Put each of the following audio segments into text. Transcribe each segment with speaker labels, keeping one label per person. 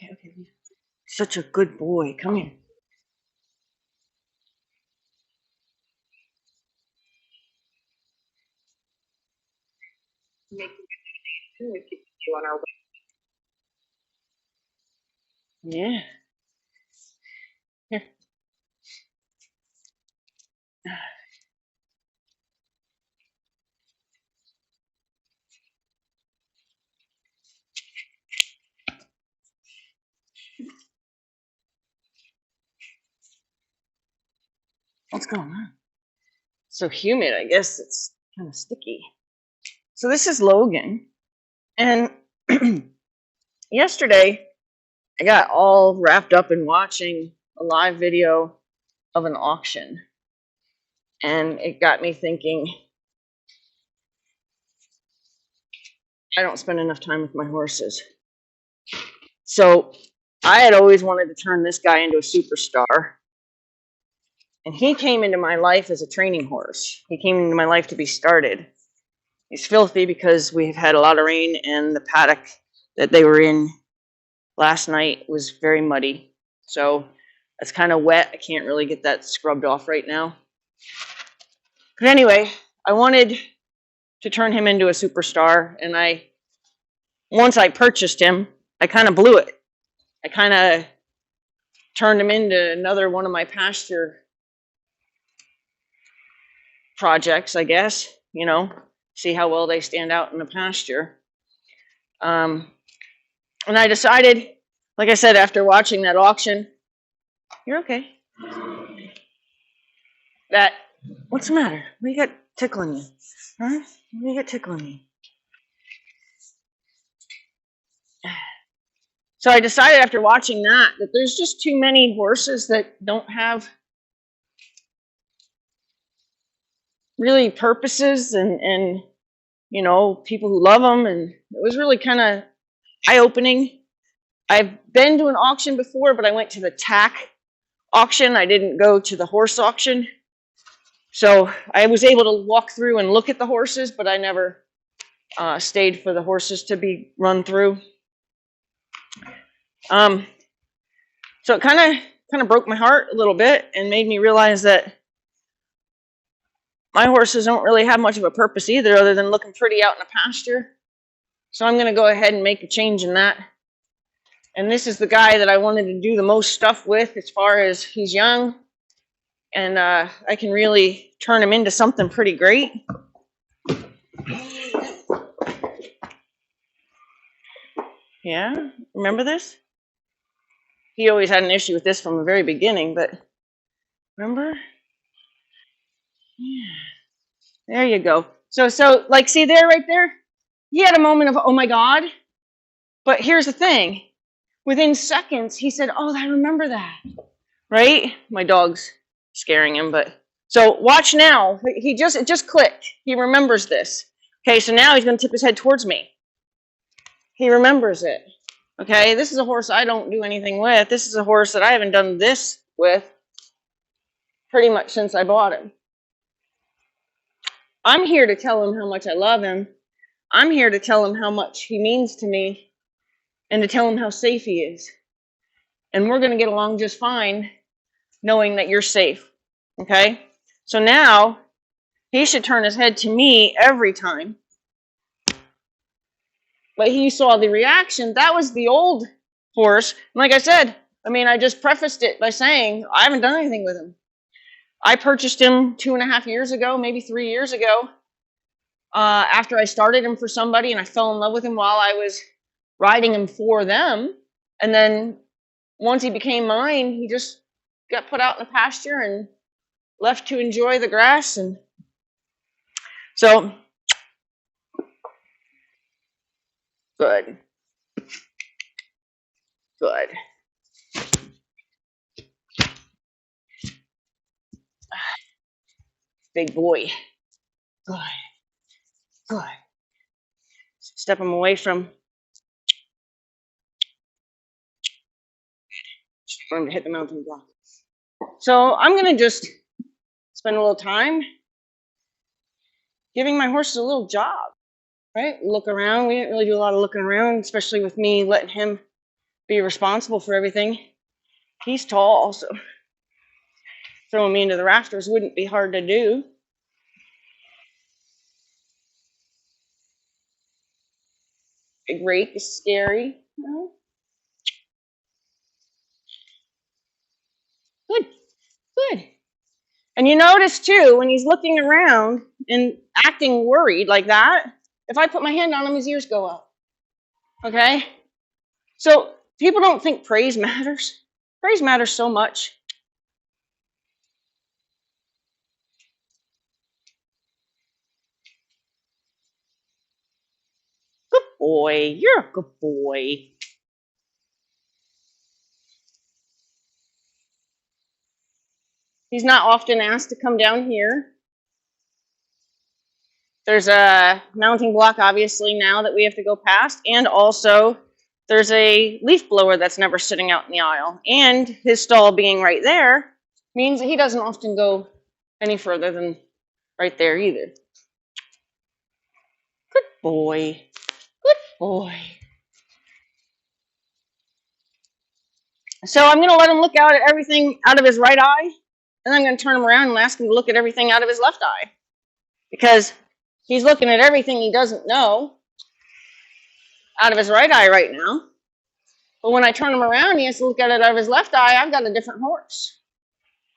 Speaker 1: Okay, okay. Such a good boy. Come here. Yeah. Here. What's going on? So humid, I guess it's kind of sticky. So this is Logan. And yesterday, I got all wrapped up in watching a live video of an auction. And it got me thinking, I don't spend enough time with my horses. So I had always wanted to turn this guy into a superstar. And he came into my life as a training horse. He came into my life to be started. He's filthy because we've had a lot of rain, and the paddock that they were in last night was very muddy. So it's kind of wet. I can't really get that scrubbed off right now. But anyway, I wanted to turn him into a superstar, and once I purchased him, I kind of blew it. I kind of turned him into another one of my pasture projects, I guess, see how well they stand out in the pasture. And I decided, like I said, after watching that auction, you're okay. What's the matter? What do you got tickling you? Huh? What do you got tickling you? So I decided after watching that there's just too many horses that don't have really purposes and people who love them, and it was really kind of eye-opening. I've been to an auction before, but I went to the tack auction. I didn't go to the horse auction. So I was able to walk through and look at the horses, but I never stayed for the horses to be run through. So it kind of broke my heart a little bit and made me realize that my horses don't really have much of a purpose either, other than looking pretty out in the pasture. So I'm going to go ahead and make a change in that. And this is the guy that I wanted to do the most stuff with, as far as he's young. And I can really turn him into something pretty great. Yeah, remember this? He always had an issue with this from the very beginning, but remember? Yeah. There you go. So like, see there, right there? He had a moment of, oh my God. But here's the thing. Within seconds, he said, oh, I remember that. Right? My dog's scaring him, but so watch now. It just clicked. He remembers this. Okay, so now he's going to tip his head towards me. He remembers it. Okay, this is a horse I don't do anything with. This is a horse that I haven't done this with pretty much since I bought him. I'm here to tell him how much I love him. I'm here to tell him how much he means to me and to tell him how safe he is. And we're going to get along just fine knowing that you're safe. Okay? So now he should turn his head to me every time. But he saw the reaction. That was the old horse. Like I said, I just prefaced it by saying I haven't done anything with him. I purchased him 2.5 years ago, maybe 3 years ago, after I started him for somebody, and I fell in love with him while I was riding him for them. And then once he became mine, he just got put out in the pasture and left to enjoy the grass. And so, good. Big boy. Good. Step him away from. Just for him to hit the mountain block. So I'm going to just spend a little time giving my horses a little job, right? Look around. We didn't really do a lot of looking around, especially with me letting him be responsible for everything. He's tall, so throwing me into the rafters wouldn't be hard to do. Big rake is scary. No. Good, good. And you notice too, when he's looking around and acting worried like that, if I put my hand on him, his ears go up. Okay? So people don't think praise matters. Praise matters so much. Good boy. You're a good boy. He's not often asked to come down here. There's a mounting block, obviously, now that we have to go past, and also there's a leaf blower that's never sitting out in the aisle. And his stall being right there means that he doesn't often go any further than right there either. Good boy. Good boy. So I'm going to let him look out at everything out of his right eye, and I'm going to turn him around and ask him to look at everything out of his left eye. Because he's looking at everything he doesn't know out of his right eye right now. But when I turn him around, he has to look at it out of his left eye. I've got a different horse.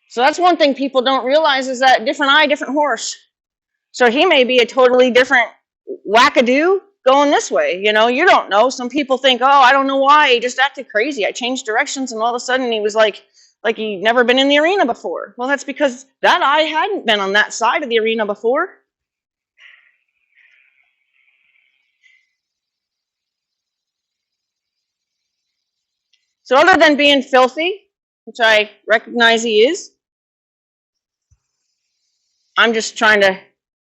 Speaker 1: So that's one thing people don't realize is that different eye, different horse. So he may be a totally different wackadoo going this way. You know, you don't know. Some people think, oh, I don't know why. He just acted crazy. I changed directions and all of a sudden he was like he'd never been in the arena before. Well, that's because that eye hadn't been on that side of the arena before. So other than being filthy, which I recognize he is, I'm just trying to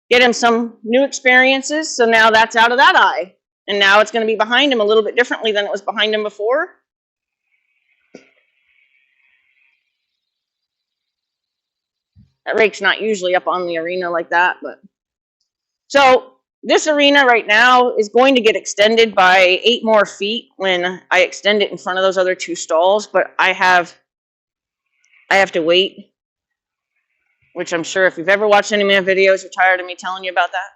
Speaker 1: get him some new experiences. So now that's out of that eye. And now it's going to be behind him a little bit differently than it was behind him before. That rake's not usually up on the arena like that, but so this arena right now is going to get extended by 8 more feet when I extend it in front of those other 2 stalls, but I have to wait, which I'm sure if you've ever watched any of my videos, you're tired of me telling you about that.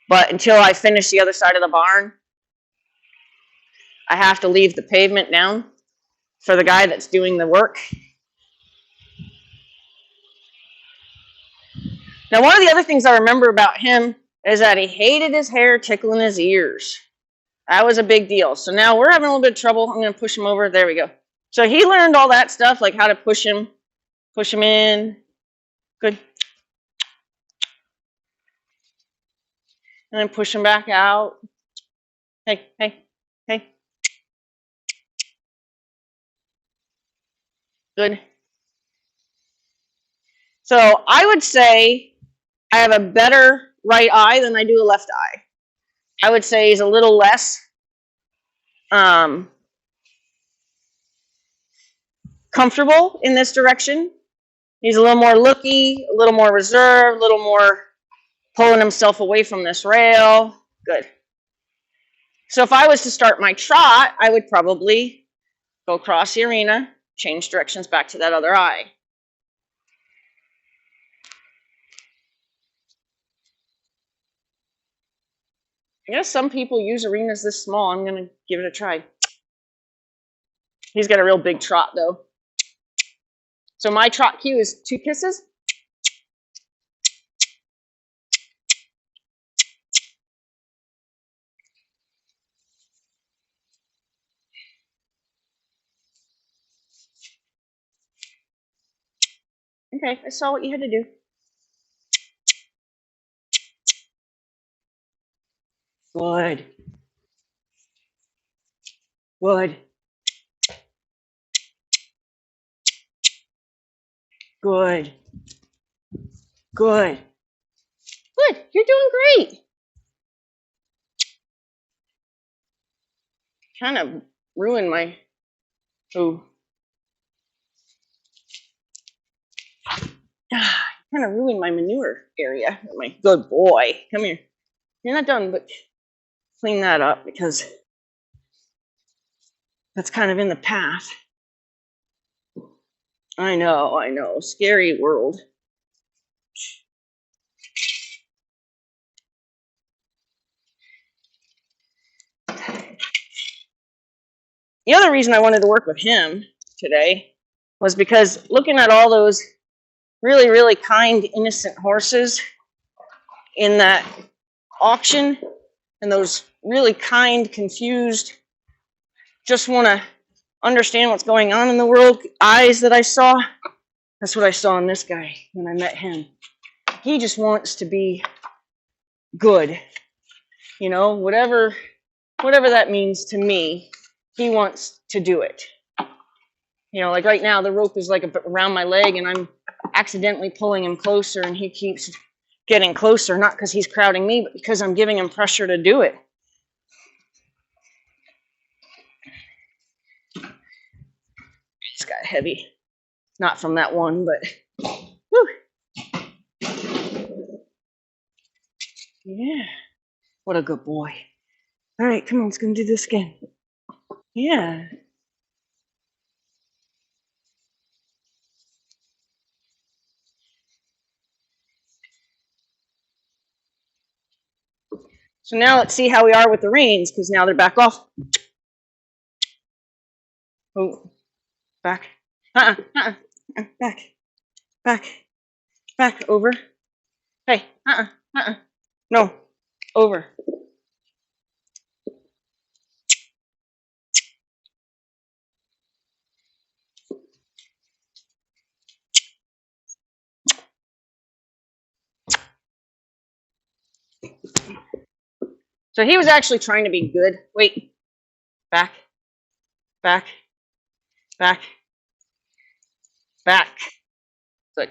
Speaker 1: But until I finish the other side of the barn, I have to leave the pavement down for the guy that's doing the work. Now, one of the other things I remember about him is that he hated his hair tickling his ears. That was a big deal. So now we're having a little bit of trouble. I'm going to push him over. There we go. So he learned all that stuff, like how to push him in. Good. And then push him back out. Hey, hey, hey. Good. So I would say I have a better right eye than I do a left eye. I would say he's a little less comfortable in this direction. He's a little more looky, a little more reserved, a little more pulling himself away from this rail. Good. So if I was to start my trot, I would probably go across the arena, change directions back to that other eye. I guess some people use arenas this small. I'm going to give it a try. He's got a real big trot, though. So my trot cue is 2 kisses. Okay, I saw what you had to do. Good. Good. Good. Good. Good. You're doing great. Kind of ruined my... Oh. Kind of ruined my manure area. My good boy. Come here. You're not done, but clean that up because that's kind of in the path. I know. Scary world. The other reason I wanted to work with him today was because looking at all those really, really kind, innocent horses in that auction, and those really kind, confused, just want to understand what's going on in the world eyes that I saw, that's what I saw in this guy when I met him. He just wants to be good, you know, whatever that means to me, he wants to do it. You know, like right now, the rope is like around my leg, and I'm accidentally pulling him closer, and he keeps getting closer, not because he's crowding me, but because I'm giving him pressure to do it. It's got heavy. Not from that one, but whew. Yeah. What a good boy. All right, come on, let's go do this again. Yeah. So now let's see how we are with the reins, because now they're back off. Oh, back. Back. Back. Over. Hey, No, over. So he was actually trying to be good. Wait. Back. Back. Good.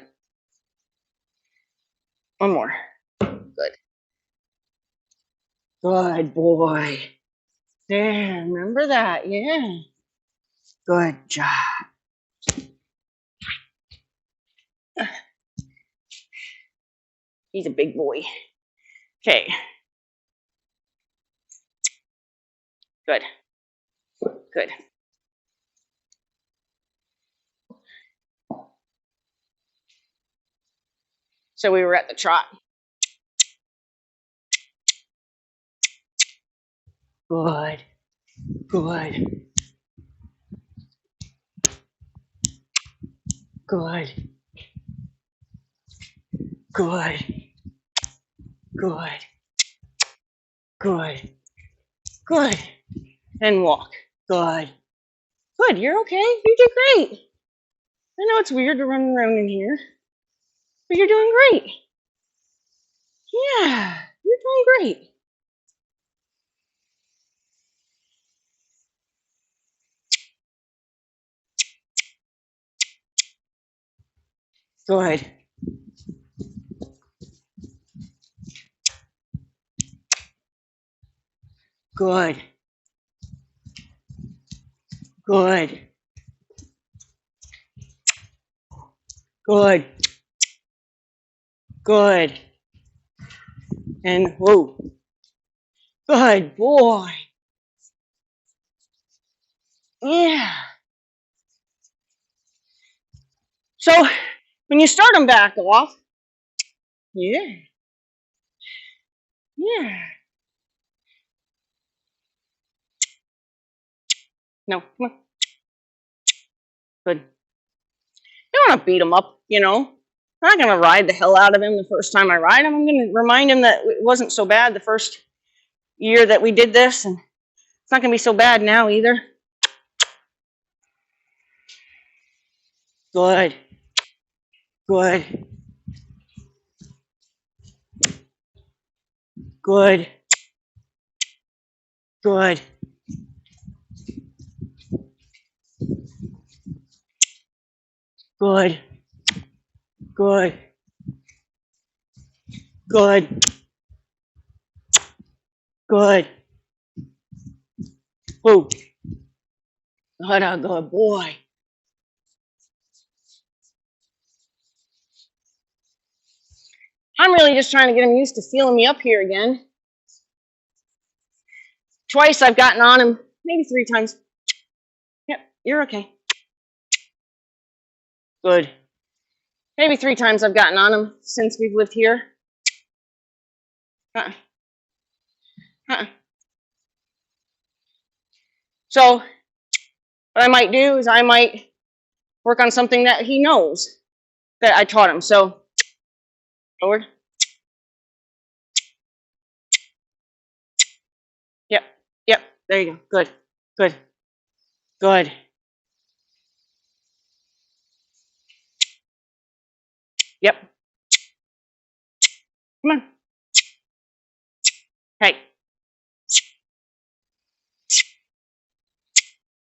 Speaker 1: One more. Good. Good boy. There, remember that? Yeah. Good job. He's a big boy. Okay. Good. So we were at the trot. Good. Good. Good. Good. Good. Good. Good. And walk. Good. Good. You're okay. You did great. I know it's weird to run around in here, but you're doing great. Yeah, you're doing great. Good. Good. Good. Good. Good. And whoa. Good boy. Yeah. So when you start them back off, yeah. Yeah. No, come on. Good. You don't want to beat him up, you know. I'm not going to ride the hell out of him the first time I ride him. I'm going to remind him that it wasn't so bad the first year that we did this, and it's not going to be so bad now either. Good. Good. Good. Good. Good. Good. Good. Good. Whoa. What a good boy. I'm really just trying to get him used to feeling me up here again. Twice I've gotten on him, maybe 3 times. You're okay. Good. Maybe 3 times I've gotten on him since we've lived here. Uh-uh. Uh-uh. So what I might do is I might work on something that he knows that I taught him. So forward. Yep. Yep. There you go. Good. Good. Good. Yep. Come on. Hey.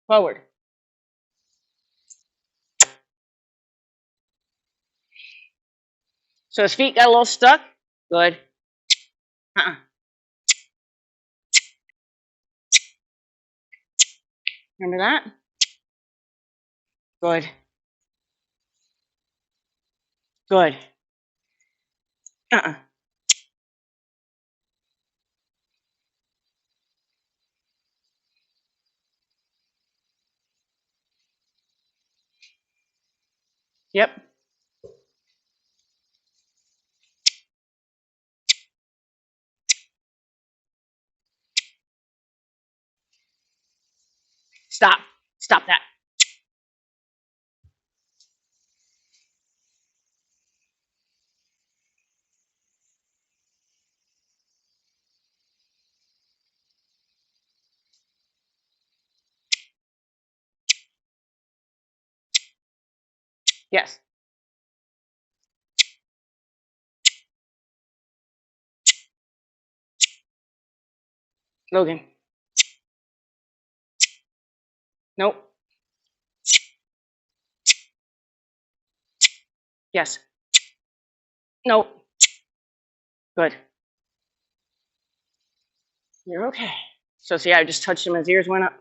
Speaker 1: Forward. So his feet got a little stuck. Good. Uh-uh. Remember that? Good. Good. Uh-uh. Yep. Stop. Stop that. Yes. Logan. Nope. Yes. Nope. Good. You're okay. So see, I just touched him. His ears went up.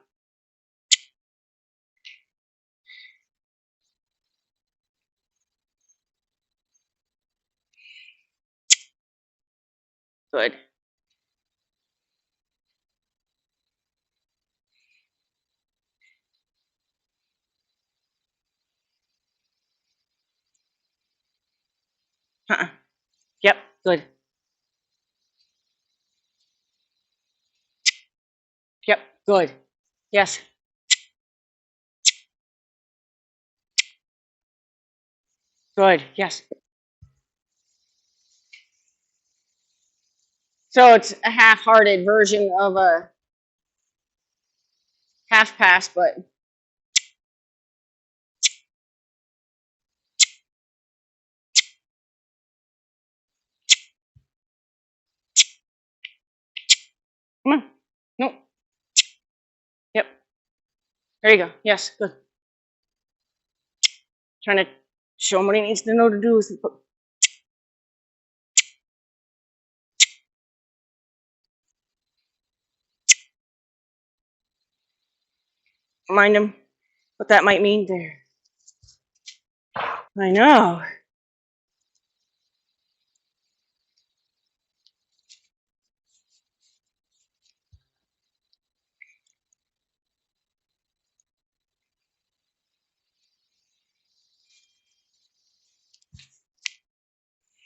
Speaker 1: Good. Uh-uh. Yep. Good. Yep. Good. Yes. Good. Yes. So it's a half-hearted version of a half pass, but come on. Nope. Yep. There you go. Yes. Good. Trying to show him what he needs to know to do. Remind him what that might mean there. I know.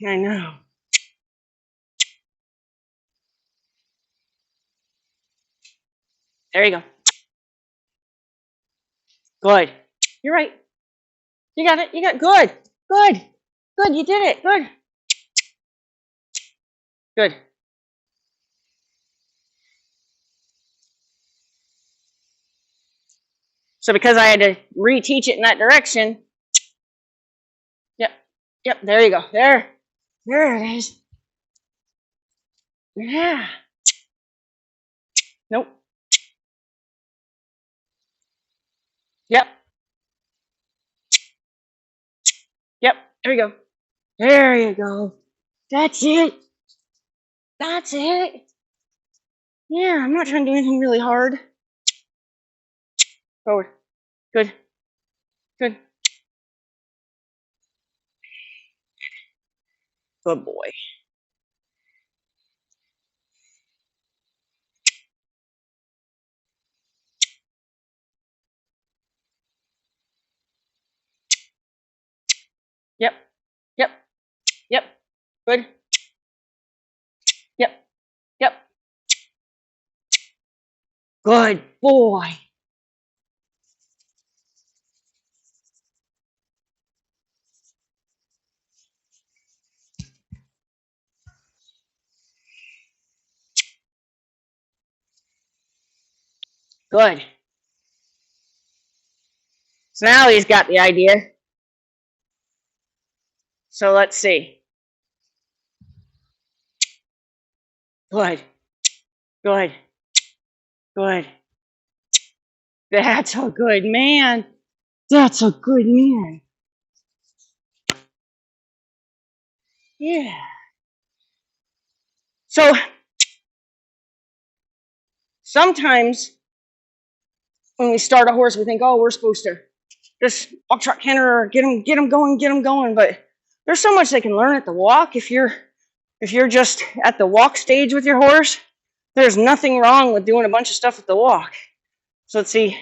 Speaker 1: I know. There you go. Good. You're right. You got it. You got good. Good. Good. You did it. Good. Good. So because I had to reteach it in that direction. Yep. Yep. There you go. There. There it is. Yeah. Nope. Yep. Yep. There you go. There you go. That's it. That's it. Yeah, I'm not trying to do anything really hard. Forward. Good. Good. Good boy. Good. Yep. Yep. Good boy. Good. So now he's got the idea. So let's see. Good. Good. Good. That's a good man. That's a good man. Yeah. So sometimes when we start a horse, we think, oh, we're supposed to just walk, trot, canter, or get them going. But there's so much they can learn at the walk. If you're just at the walk stage with your horse, there's nothing wrong with doing a bunch of stuff at the walk. So let's see.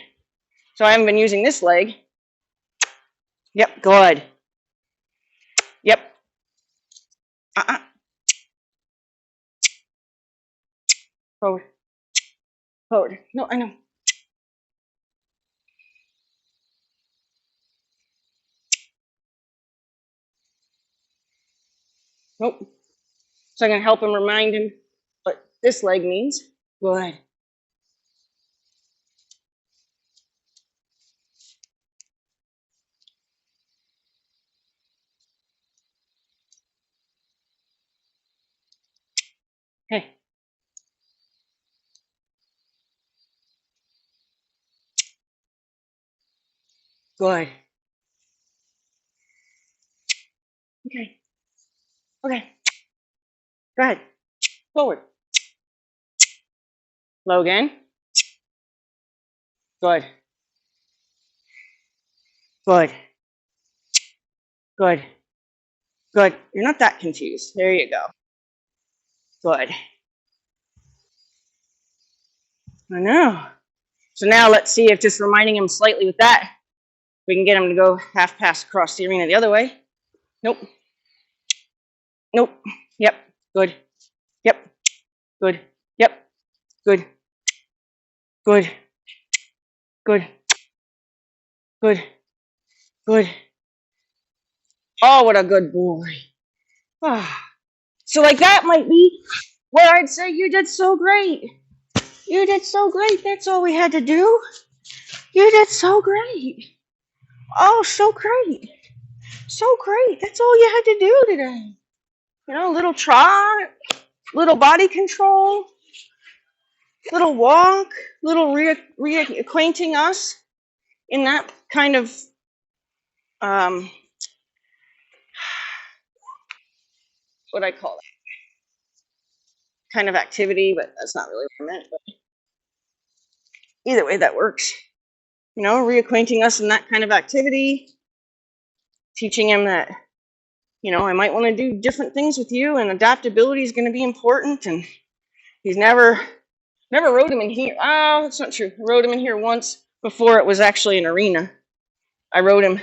Speaker 1: So I haven't been using this leg. Yep, good. Yep. Forward. Forward. No, I know. Nope. So I'm going to help him, remind him what this leg means. Good. Hey. Good. Okay. Okay. Go ahead. Forward. Logan. Good. Good. Good. Good. You're not that confused. There you go. Good. I know. So now let's see if just reminding him slightly with that, we can get him to go half pass across the arena the other way. Nope. Nope. Yep. Good. Yep. Good. Yep. Good. Good. Good. Good. Good. Oh, what a good boy. Ah. So like that might be where I'd say you did so great. You did so great. That's all we had to do. You did so great. Oh, so great. So great. That's all you had to do today. You know, little trot, little body control, little walk, little reacquainting us in that kind of what I call it, kind of activity, but that's not really what I meant. But either way, that works. You know, reacquainting us in that kind of activity, teaching him that, you know, I might want to do different things with you, and adaptability is going to be important. And he's never rode him in here. Oh, that's not true. I rode him in here once before it was actually an arena. I rode him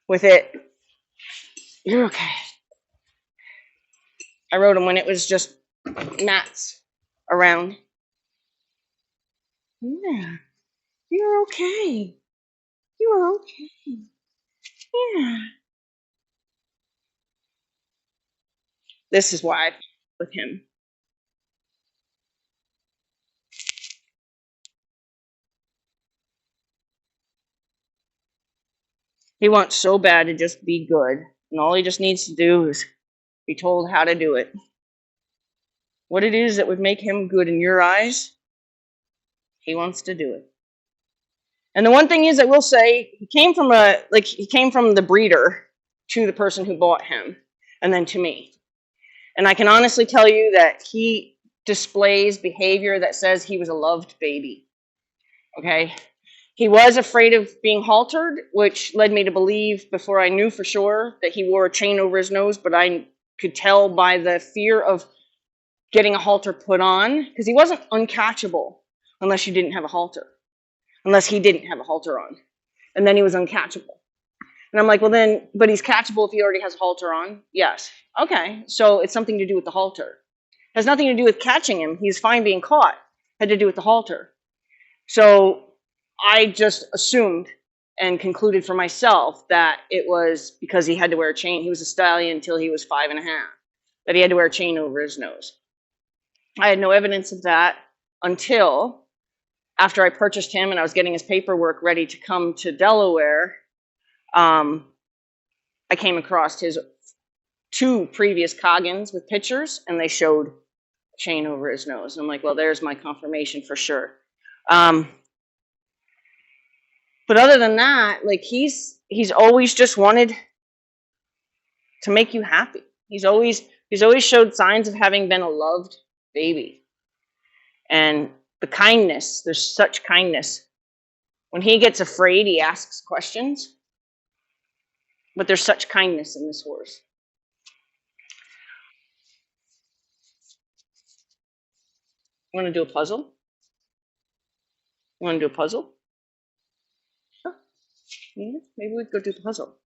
Speaker 1: with it. You're okay. I rode him when it was just mats around. Yeah, you're okay. You're okay. Yeah. This is why I with him. He wants so bad to just be good, and all he just needs to do is be told how to do it. What it is that would make him good in your eyes, he wants to do it. And the one thing is, I will say, he came from the breeder to the person who bought him, and then to me. And I can honestly tell you that he displays behavior that says he was a loved baby. Okay? He was afraid of being haltered, which led me to believe, before I knew for sure, that he wore a chain over his nose, but I could tell by the fear of getting a halter put on, because he wasn't uncatchable unless you didn't have a halter, unless he didn't have a halter on. And then he was uncatchable. And I'm like, well then, but he's catchable if he already has a halter on. Yes. Okay. So it's something to do with the halter. It has nothing to do with catching him. He's fine being caught. It had to do with the halter. So I just assumed and concluded for myself that it was because he had to wear a chain. He was a stallion until he was 5.5, that he had to wear a chain over his nose. I had no evidence of that until after I purchased him and I was getting his paperwork ready to come to Delaware. I came across his 2 previous Coggins with pictures, and they showed a chain over his nose. And I'm like, well, there's my confirmation for sure. But other than that, like he's always just wanted to make you happy. He's always showed signs of having been a loved baby. And the kindness, there's such kindness. When he gets afraid, he asks questions. But there's such kindness in this horse. You want to do a puzzle? You want to do a puzzle? Huh. Yeah, maybe we could go do the puzzle.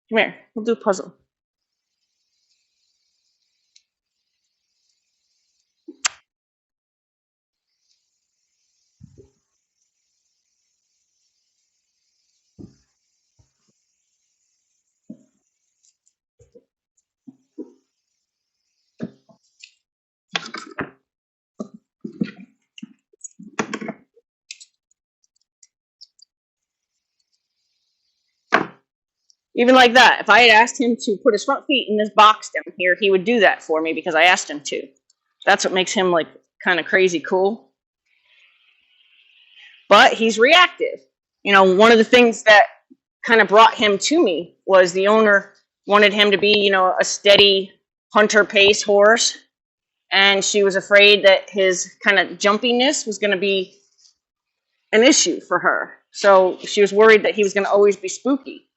Speaker 1: Come here, we'll do a puzzle. Even like that, if I had asked him to put his front feet in this box down here, he would do that for me because I asked him to. That's what makes him like kind of crazy cool. But he's reactive. You know, one of the things that kind of brought him to me was the owner wanted him to be, you know, a steady hunter pace horse. And she was afraid that his kind of jumpiness was going to be an issue for her. So she was worried that he was going to always be spooky.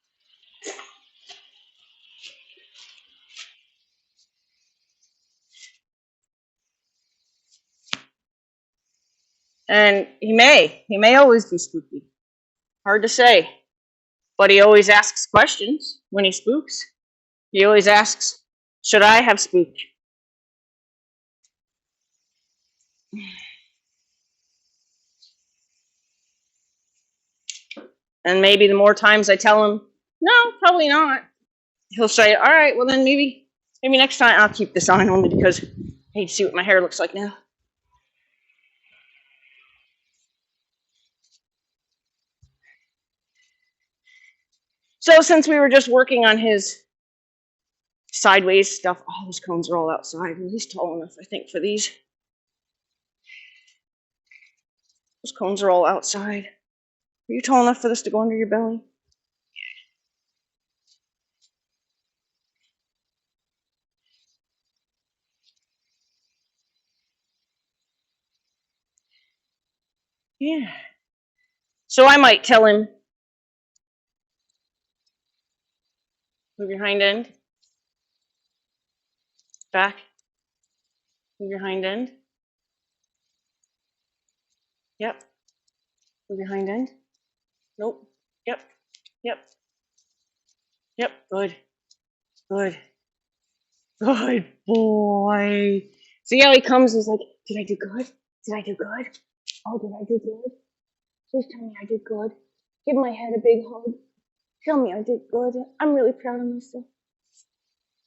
Speaker 1: And he may always be spooky. Hard to say. But he always asks questions when he spooks. He always asks, should I have spooked? And maybe the more times I tell him, no, probably not, he'll say, all right, well then maybe next time I'll keep this on, only because I need to see what my hair looks like now. So since we were just working on his sideways stuff, all those cones are all outside. And he's tall enough, I think, for these. Those cones are all outside. Are you tall enough for this to go under your belly? Yeah. So I might tell him, move your hind end. Back. Move your hind end. Yep. Move your hind end. Nope. Yep. Yep. Yep. Good. Good. Good boy. See how he comes? He's like, did I do good? Did I do good? Oh, did I do good? Please tell me I did good. Give my head a big hug. Tell me I did good. I'm really proud of myself.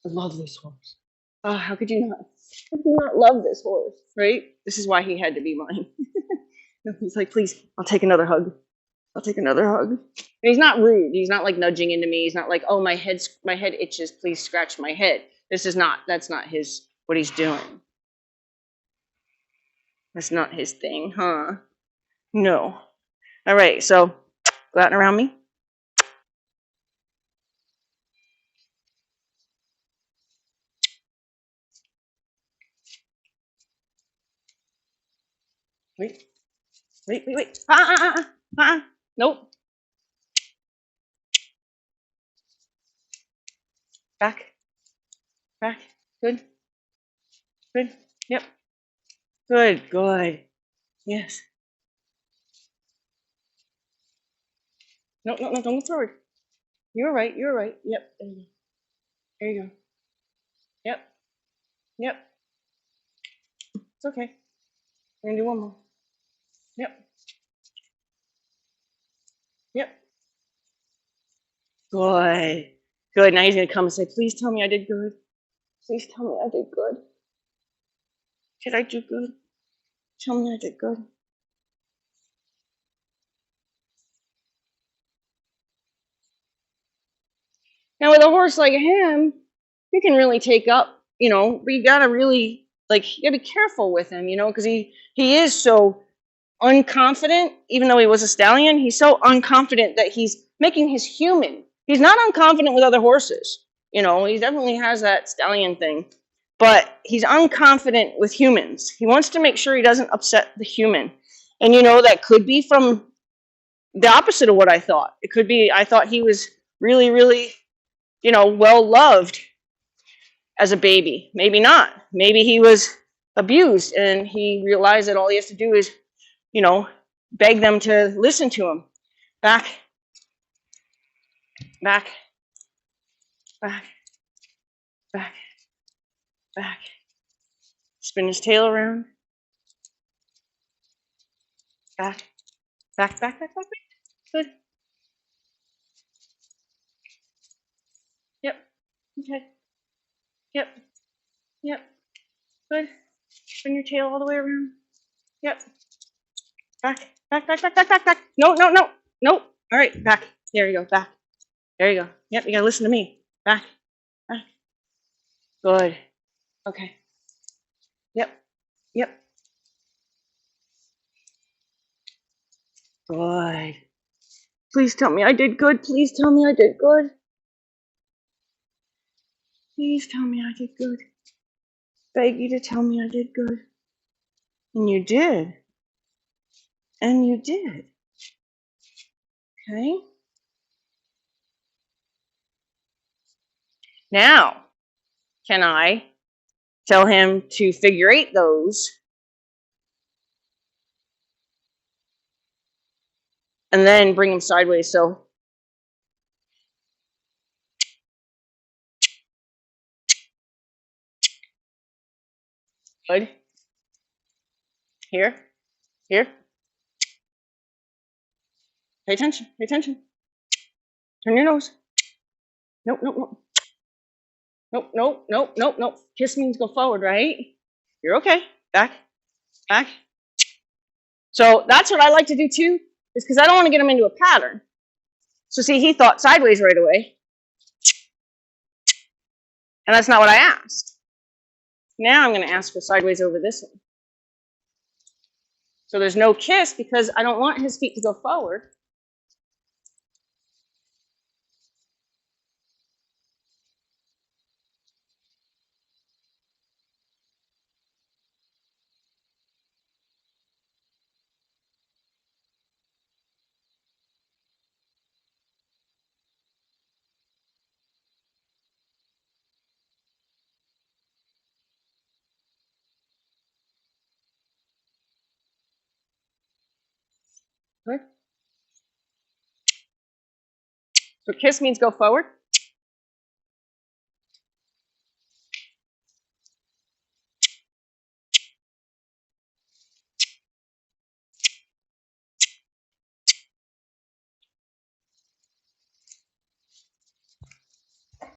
Speaker 1: I love this horse. Oh, how could you not? How could you not love this horse, right? This is why he had to be mine. He's like, please, I'll take another hug. I'll take another hug. And he's not rude. He's not like nudging into me. He's not like, oh, my head itches. Please scratch my head. That's not what he's doing. That's not his thing, huh? No. All right, so go out and around me. Wait. Nope. Back. Good. Yep. Good. Yes. No, don't go forward. You're right. You're right. Yep. There you go. There you go. Yep. Yep. It's okay. We're gonna do one more. Yep. Yep. Good. Good. Now he's gonna come and say, "Please tell me I did good. Please tell me I did good. Did I do good? Tell me I did good." Now with a horse like him, you can really take up, but you gotta really you gotta be careful with him, because he is so unconfident. Even though he was a stallion, he's so unconfident that he's making his human. He's not unconfident with other horses. He definitely has that stallion thing, but he's unconfident with humans. He wants to make sure he doesn't upset the human. And that could be from the opposite of what I thought. It could be I thought he was really, really, well loved as a baby. Maybe not. Maybe he was abused and he realized that all he has to do is, beg them to listen to him. Back, back, back, back, back. Spin his tail around. Back, back, back, back, back, back. Good. Yep. Okay. Yep. Yep. Good. Spin your tail all the way around. Yep. Back, back, back, back, back, back, back. No, no, no. Nope. All right, back. There you go. Back. There you go. Yep, you gotta listen to me. Back. Back. Good. Okay. Yep. Yep. Good. Please tell me I did good. Please tell me I did good. Please tell me I did good. Beg you to tell me I did good. And you did. And you did. Okay. Now, can I tell him to figure eight those and then bring him sideways? So, good. Here. Here. Pay attention. Pay attention. Turn your nose. Nope, nope, nope. Nope, nope, nope, nope, nope. Kiss means go forward, right? You're okay. Back, back. So that's what I like to do too, is because I don't want to get him into a pattern. So see, he thought sideways right away. And that's not what I asked. Now I'm going to ask for sideways over this one. So there's no kiss because I don't want his feet to go forward. Good. So kiss means go forward.